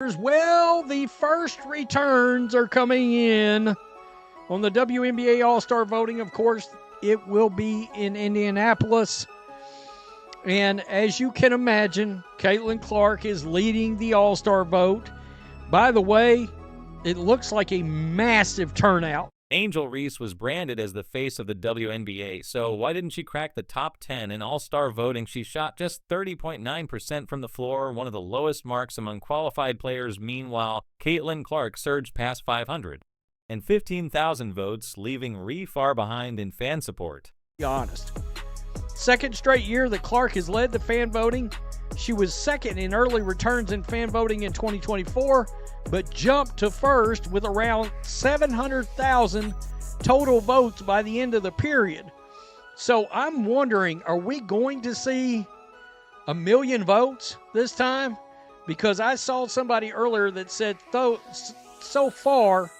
Well, the first returns are coming in on the WNBA All-Star voting. Of course, it will be in Indianapolis. And as you can imagine, Caitlin Clark is leading the All-Star vote. By the way, it looks like a massive turnout. Angel Reese was branded as the face of the WNBA, so why didn't she crack the top 10 in all-star voting? She shot just 30.9% from the floor, one of the lowest marks among qualified players. Meanwhile, Caitlin Clark surged past 500 and 15,000 votes, leaving Reese far behind in fan support. Be honest. Second straight year that Clark has led the fan voting. She was second in early returns in fan voting in 2024, but jumped to first with around 700,000 total votes by the end of the period. So I'm wondering, are we going to see 1 million votes this time? Because I saw somebody earlier that said so far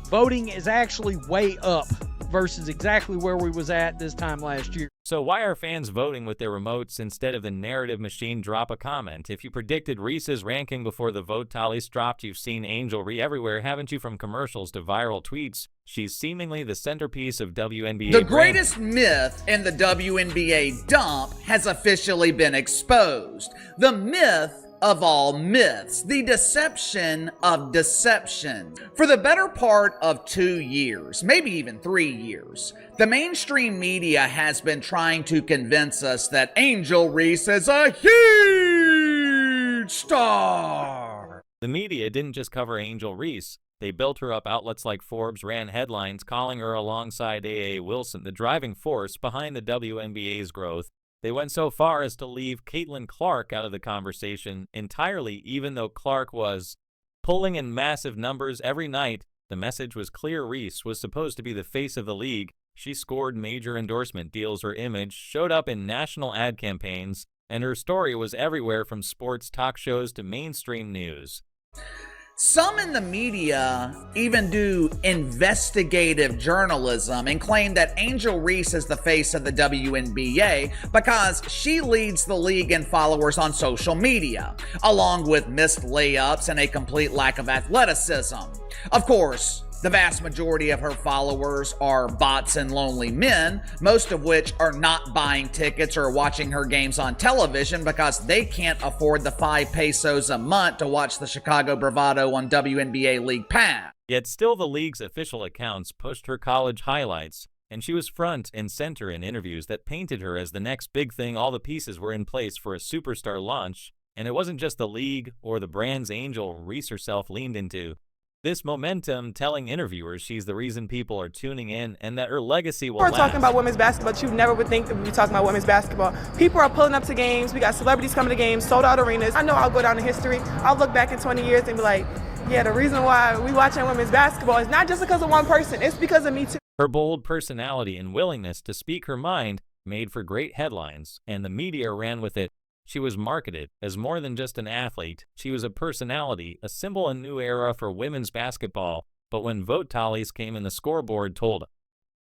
voting is actually way up versus exactly where we was at this time last year. So why are fans voting with their remotes instead of the narrative machine? Drop a comment. If you predicted Reese's ranking before the vote tallies dropped, you've seen Angel Reese everywhere, haven't you? From commercials to viral tweets, she's seemingly the centerpiece of WNBA. The greatest myth in the WNBA dump has officially been exposed. The myth of all myths, the deception of deception. For the better part of 2 years, maybe even 3 years, the mainstream media has been trying to convince us that Angel Reese is a huge star. The media didn't just cover Angel Reese. They built her up. Outlets like Forbes ran headlines calling her, alongside A.A. Wilson, the driving force behind the WNBA's growth. They went so far as to leave Caitlin Clark out of the conversation entirely, even though Clark was pulling in massive numbers every night. The message was clear: Reese was supposed to be the face of the league. She scored major endorsement deals, her image showed up in national ad campaigns, and her story was everywhere from sports talk shows to mainstream news. Some in the media even do investigative journalism and claim that Angel Reese is the face of the WNBA because she leads the league in followers on social media, along with missed layups and a complete lack of athleticism. Of course, the vast majority of her followers are bots and lonely men, most of which are not buying tickets or watching her games on television because they can't afford the 5 pesos a month to watch the Chicago Bravado on WNBA League Pass. Yet still, the league's official accounts pushed her college highlights, and she was front and center in interviews that painted her as the next big thing. All the pieces were in place for a superstar launch, and it wasn't just the league or the brands Angel Reese herself leaned into this momentum, telling interviewers she's the reason people are tuning in and that her legacy will last. We're talking about women's basketball, but you never would think that we'd be talking about women's basketball. People are pulling up to games. We got celebrities coming to games, sold out arenas. I know I'll go down in history. I'll look back in 20 years and be like, yeah, the reason why we watching women's basketball is not just because of one person. It's because of me too. Her bold personality and willingness to speak her mind made for great headlines, and the media ran with it. She was marketed as more than just an athlete. She was a personality, a symbol, a new era for women's basketball. But when vote tallies came in, the scoreboard told a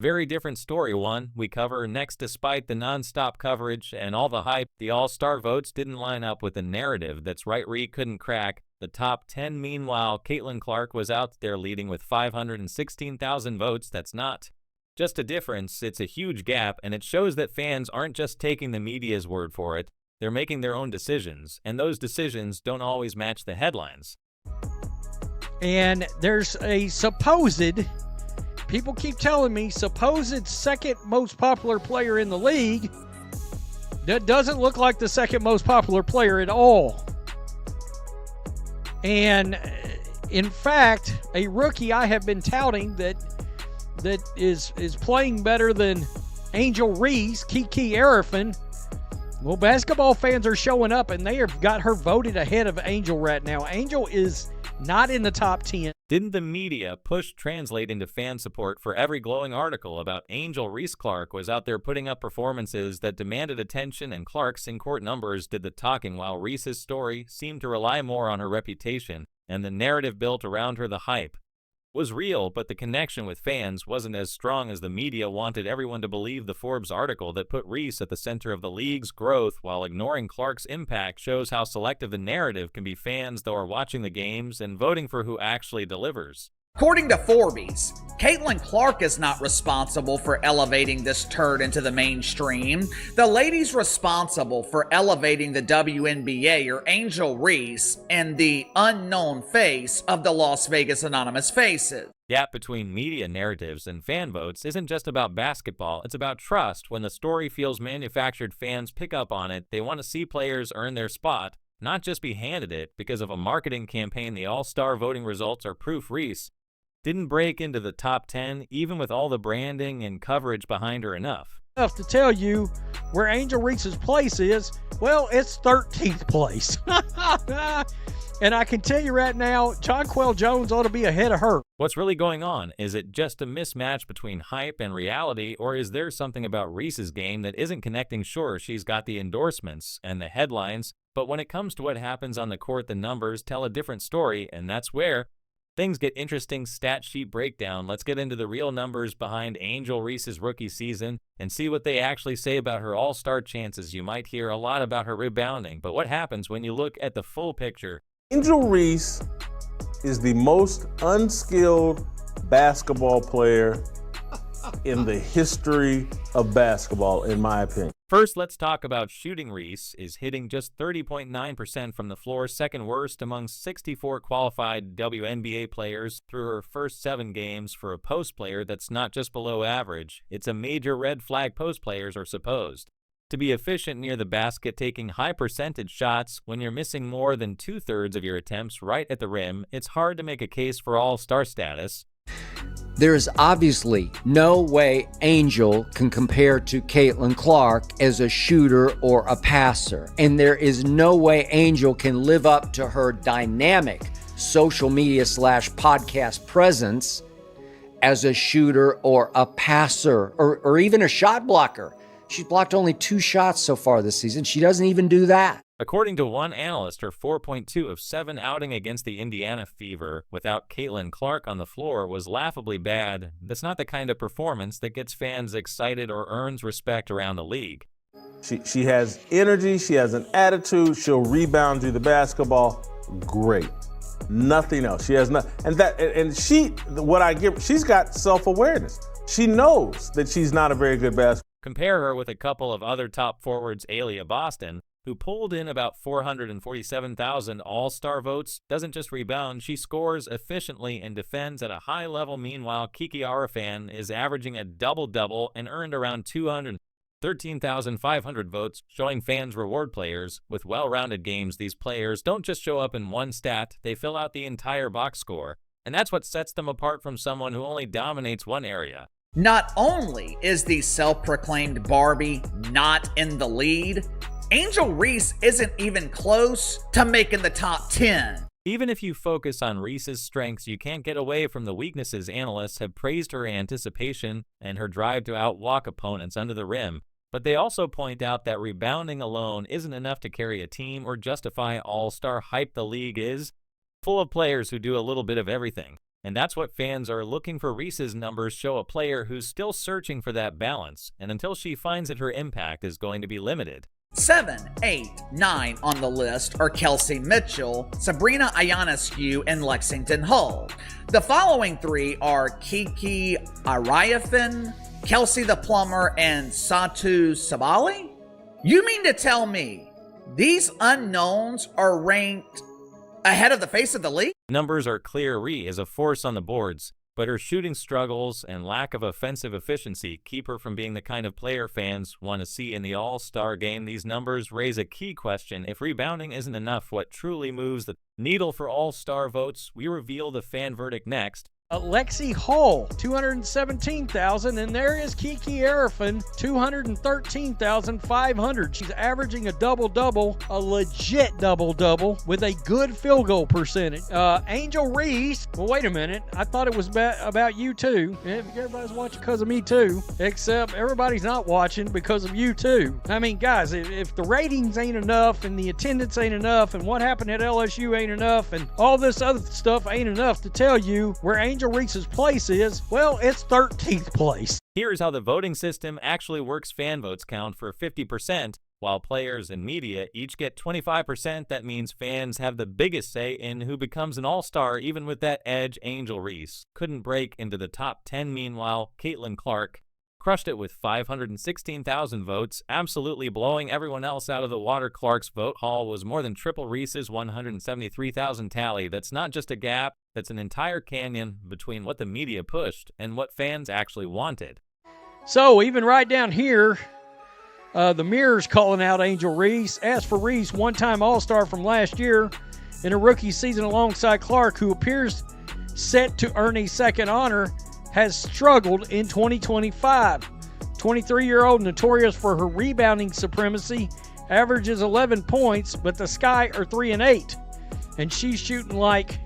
very different story. One we cover next. Despite the non-stop coverage and all the hype, the all-star votes didn't line up with the narrative. That's right, Reese couldn't crack the top 10. Meanwhile, Caitlin Clark was out there leading with 516,000 votes. That's not just a difference, it's a huge gap, and it shows that fans aren't just taking the media's word for it. They're making their own decisions, and those decisions don't always match the headlines. And there's a supposed, people keep telling me, supposed second most popular player in the league that doesn't look like the second most popular player at all. And in fact, a rookie I have been touting that is playing better than Angel Reese, Kiki Arifin. Well, basketball fans are showing up, and they have got her voted ahead of Angel right now. Angel is not in the top 10. Didn't the media push translate into fan support for every glowing article about Angel Reese? Clark was out there putting up performances that demanded attention, and Clark's in-court numbers did the talking, while Reese's story seemed to rely more on her reputation and the narrative built around her, the hype. was real, but the connection with fans wasn't as strong as the media wanted everyone to believe. The Forbes article that put Reese at the center of the league's growth while ignoring Clark's impact shows how selective the narrative can be. Fans, though, are watching the games and voting for who actually delivers. According to Forbes, Caitlin Clark is not responsible for elevating this turd into the mainstream. The ladies responsible for elevating the WNBA are Angel Reese and the unknown face of the Las Vegas Anonymous Faces. The gap between media narratives and fan votes isn't just about basketball, it's about trust. When the story feels manufactured, fans pick up on it. They want to see players earn their spot, not just be handed it because of a marketing campaign. The All-Star voting results are proof. Reese didn't break into the top 10, even with all the branding and coverage behind her enough to tell you where Angel Reese's place is. Well, it's 13th place. And I can tell you right now, Jonquel Jones ought to be ahead of her. What's really going on? Is it just a mismatch between hype and reality, or is there something about Reese's game that isn't connecting? Sure, she's got the endorsements and the headlines, but when it comes to what happens on the court, the numbers tell a different story, and that's where things get interesting. Stat sheet breakdown. Let's get into the real numbers behind Angel Reese's rookie season and see what they actually say about her all-star chances. You might hear a lot about her rebounding, but what happens when you look at the full picture? Angel Reese is the most unskilled basketball player in the history of basketball, in my opinion. First, let's talk about shooting. Reese is hitting just 30.9% from the floor, second worst among 64 qualified WNBA players through her first 7 games. For a post player, that's not just below average. It's a major red flag. Post players are supposed to be efficient near the basket, taking high percentage shots. When you're missing more than 2/3 of your attempts right at the rim, it's hard to make a case for all-star status. There is obviously no way Angel can compare to Caitlin Clark as a shooter or a passer. And there is no way Angel can live up to her dynamic social media / podcast presence as a shooter or a passer or even a shot blocker. She's blocked only 2 shots so far this season. She doesn't even do that. According to one analyst, her 4.2 of 7 outing against the Indiana Fever without Caitlin Clark on the floor was laughably bad. That's not the kind of performance that gets fans excited or earns respect around the league. She has energy, she has an attitude, she'll rebound you the basketball. Great. Nothing else. She has nothing. She's got self-awareness. She knows that she's not a very good basketball. Compare her with a couple of other top forwards. Aaliyah Boston, who pulled in about 447,000 all-star votes, doesn't just rebound, she scores efficiently and defends at a high level. Meanwhile, Kiki Arifan is averaging a double-double and earned around 213,500 votes, showing fans reward players with well-rounded games. These players don't just show up in one stat, they fill out the entire box score. And that's what sets them apart from someone who only dominates one area. Not only is the self-proclaimed Barbie not in the lead, Angel Reese isn't even close to making the top 10. Even if you focus on Reese's strengths, you can't get away from the weaknesses. Analysts have praised her anticipation and her drive to outwalk opponents under the rim, but they also point out that rebounding alone isn't enough to carry a team or justify all-star hype. The league is full of players who do a little bit of everything, and that's what fans are looking for. Reese's numbers show a player who's still searching for that balance, and until she finds it, her impact is going to be limited. 7, 8, 9 on the list are Kelsey Mitchell, Sabrina Ionescu, and Lexington Hull. The following 3 are Kiki Arifan, Kelsey the Plumber, and Satu Sabali? You mean to tell me these unknowns are ranked ahead of the face of the league? Numbers are clear. Ree is a force on the boards, but her shooting struggles and lack of offensive efficiency keep her from being the kind of player fans want to see in the All-Star game. These numbers raise a key question. If rebounding isn't enough, what truly moves the needle for All-Star votes? We reveal the fan verdict next. Lexi Hall, 217,000, and there is Kiki Arifan, 213,500. She's averaging a double-double, a legit double-double, with a good field goal percentage. Angel Reese, well, wait a minute. I thought it was about you too. Everybody's watching because of me too, except everybody's not watching because of you too. I mean, guys, if the ratings ain't enough and the attendance ain't enough and what happened at LSU ain't enough and all this other stuff ain't enough to tell you where Angel Angel Reese's place is, well, it's 13th place. Here's how the voting system actually works. Fan votes count for 50%, while players and media each get 25%. That means fans have the biggest say in who becomes an all-star. Even with that edge, Angel Reese couldn't break into the top 10. Meanwhile, Caitlin Clark crushed it with 516,000 votes, absolutely blowing everyone else out of the water. Clark's vote haul was more than triple Reese's 173,000 tally. That's not just a gap, that's an entire canyon between what the media pushed and what fans actually wanted. So even right down here, the Mirror's calling out Angel Reese. As for Reese, one-time All-Star from last year in a rookie season alongside Clark, who appears set to earn a second honor, has struggled in 2025. 23-year-old, notorious for her rebounding supremacy, averages 11 points, but the Sky are 3-8. And she's shooting like,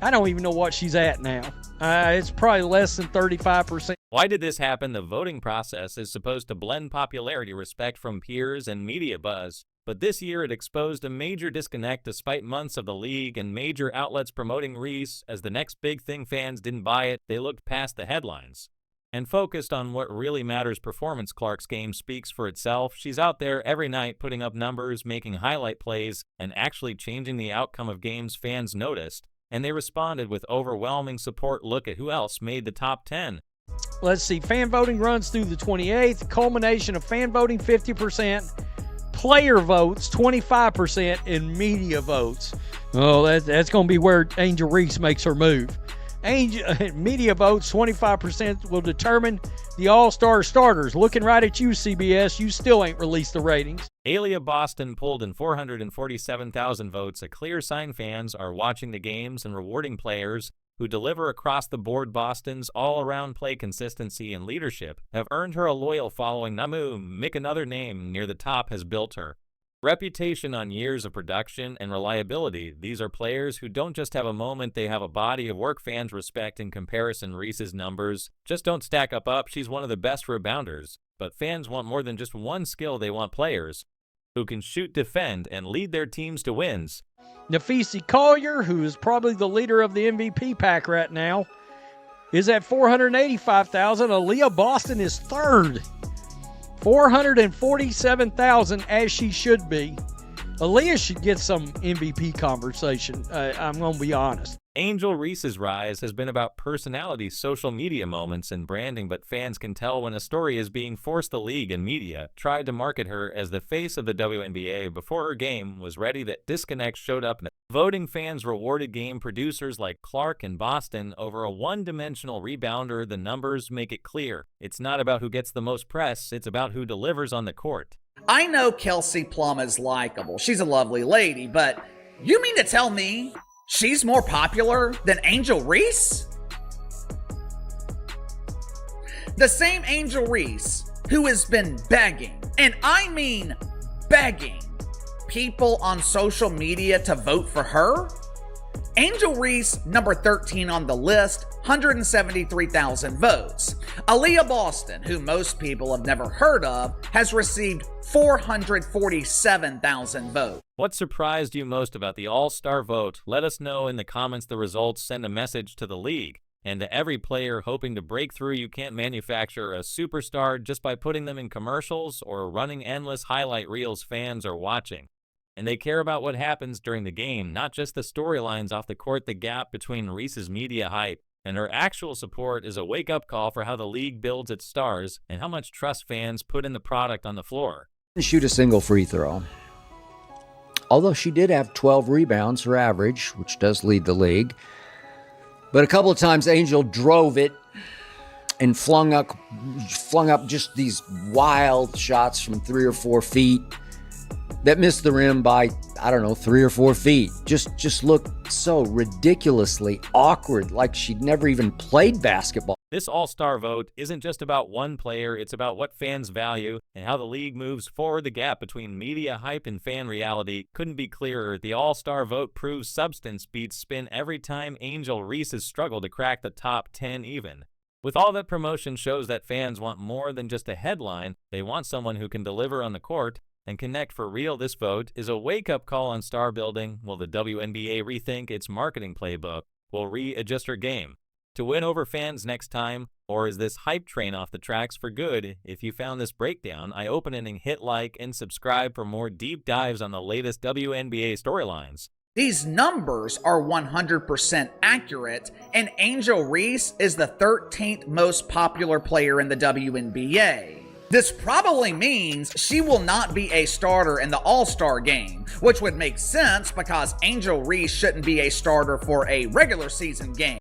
I don't even know what she's at now. It's probably less than 35%. Why did this happen? The voting process is supposed to blend popularity, respect from peers, and media buzz. But this year it exposed a major disconnect despite months of the league and major outlets promoting Reese as the next big thing. Fans didn't buy it. They looked past the headlines and focused on what really matters. Performance. Clark's game speaks for itself. She's out there every night putting up numbers, making highlight plays, and actually changing the outcome of games. Fans noticed, and they responded with overwhelming support. Look at who else made the top 10. Let's see. Fan voting runs through the 28th. Culmination of fan voting 50%, player votes 25%, and media votes. Oh, that's going to be where Angel Reese makes her move. Media votes 25% will determine the All-Star starters. Looking right at you, CBS. You still ain't released the ratings. Aaliyah Boston pulled in 447,000 votes, a clear sign fans are watching the games and rewarding players who deliver across the board. Boston's all-around play consistency and leadership have earned her a loyal following. Namu Mick, another name near the top, has built her reputation on years of production and reliability. These are players who don't just have a moment, they have a body of work fans respect. In comparison, Reese's numbers just don't stack up. She's one of the best rebounders, but fans want more than just one skill. They want players who can shoot, defend, and lead their teams to wins. Nafisi Collier, who is probably the leader of the MVP pack right now, is at 485,000. Aaliyah Boston is third, 447,000, as she should be. Aaliyah should get some MVP conversation. I'm going to be honest. Angel Reese's rise has been about personality, social media moments, and branding, but fans can tell when a story is being forced. The league and media tried to market her as the face of the WNBA before her game was ready. That disconnect showed up. Voting fans rewarded game producers like Clark and Boston over a one-dimensional rebounder. The numbers make it clear. It's not about who gets the most press, it's about who delivers on the court. I know Kelsey Plum is likable. She's a lovely lady, but you mean to tell me she's more popular than Angel Reese? The same Angel Reese who has been begging, and I mean begging, people on social media to vote for her? Angel Reese, number 13 on the list, 173,000 votes. Aaliyah Boston, who most people have never heard of, has received 447,000 votes. What surprised you most about the All-Star vote? Let us know in the comments. The results send a message to the league and to every player hoping to break through. You can't manufacture a superstar just by putting them in commercials or running endless highlight reels. Fans are watching, and they care about what happens during the game, not just the storylines off the court. The gap between Reese's media hype and her actual support is a wake-up call for how the league builds its stars and how much trust fans put in the product on the floor. Shoot a single free throw. Although she did have 12 rebounds, her average, which does lead the league. But a couple of times Angel drove it and flung up just these wild shots from 3 or 4 feet that missed the rim by, 3 or 4 feet. Just looked so ridiculously awkward, like she'd never even played basketball. This All-Star vote isn't just about one player, it's about what fans value and how the league moves forward. The gap between media hype and fan reality couldn't be clearer. The All-Star vote proves substance beats spin every time. Angel Reese has struggled to crack the top 10 even. With all that, promotion shows that fans want more than just a headline. They want someone who can deliver on the court and connect for real. This vote is a wake-up call on star building. Will the WNBA rethink its marketing playbook? Will readjust her game? to win over fans next time, or is this hype train off the tracks for good? If you found this breakdown, eye-opening, hit like and subscribe for more deep dives on the latest WNBA storylines. These numbers are 100% accurate, and Angel Reese is the 13th most popular player in the WNBA. This probably means she will not be a starter in the All-Star game, which would make sense because Angel Reese shouldn't be a starter for a regular season game.